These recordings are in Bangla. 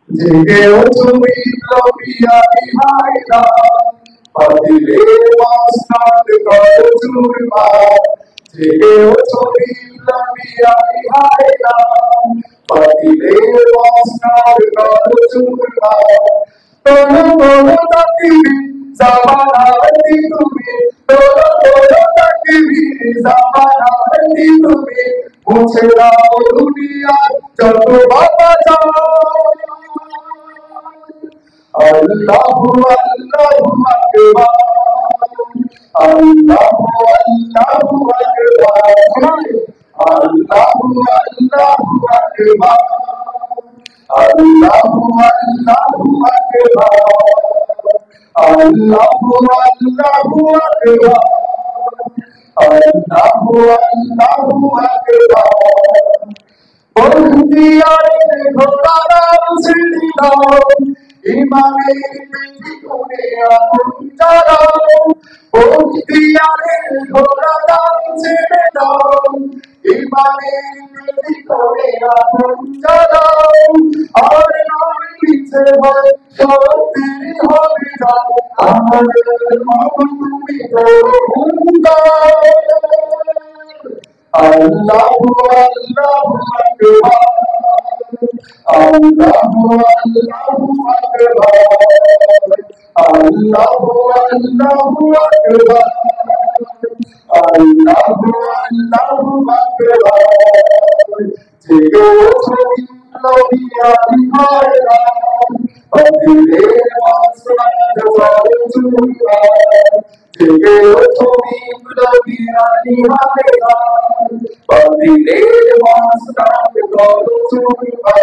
জেগে ওঠো বিপ্লবীয়ানি হায়না বাতিলে মাস্টার করো চুরমার জেগে ওঠো বিপ্লবীয়ানি হায়না বাতিলে মাস্টার করো চুরমার তোলো তোলো তাকবীর জামানাতি তুমি তোলো তোলো তাকবীর জামানাতি তুমি মুছে দাও দুনিয়ার যত বাতাজান আল্লাহু আল্লাহু আকবার আল্লাহু আল্লাহু আকবার আল্লাহু আল্লাহু আকবার আল্লাহু আল্লাহু আকবার আল্লাহু আল্লাহু আকবার আল্লাহু আল্লাহু আকবার বন্দিয়ারে ঘোড়া ছেড়ে দাও ইমামের পিঠে করে আগুন জ্বালাও বন্দিয়ারে ঘোড়া ছেড়ে দাও ইমামের পিঠে করে আগুন জ্বালাও আর নয় পিছে ভয় সত্যি হবে যাও আমাদের মন তুমি করো হুঙ্কার আল্লাহু আল্লাহু আকবার আল্লাহু আল্লাহু আকবার আল্লাহু আল্লাহু আকবার আল্লাহু আল্লাহু আকবার জেগে ওঠো বিপ্লবীয়ানি হায়না বাতিলে মাস্টার করো চুরমার জেগে ওঠো বিপ্লবীয়ানি হায়না বাতিলে মাস্টার করো চুরমার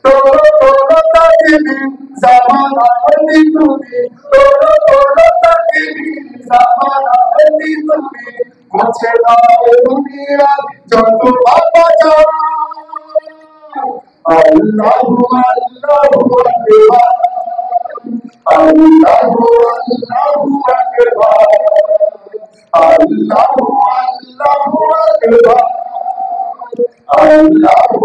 তোলো তোলো তাকবীর জামানাতি তুমি তোলো তোলো তাকবীর জামানাতি তুমি মুছে দাও দুনিয়ার যত বাতাজান আল্লাহু আল্লাহু আকবার আল্লাহু আল্লাহু আকবার আল্লাহু আল্লাহু আকবার আল্লাহু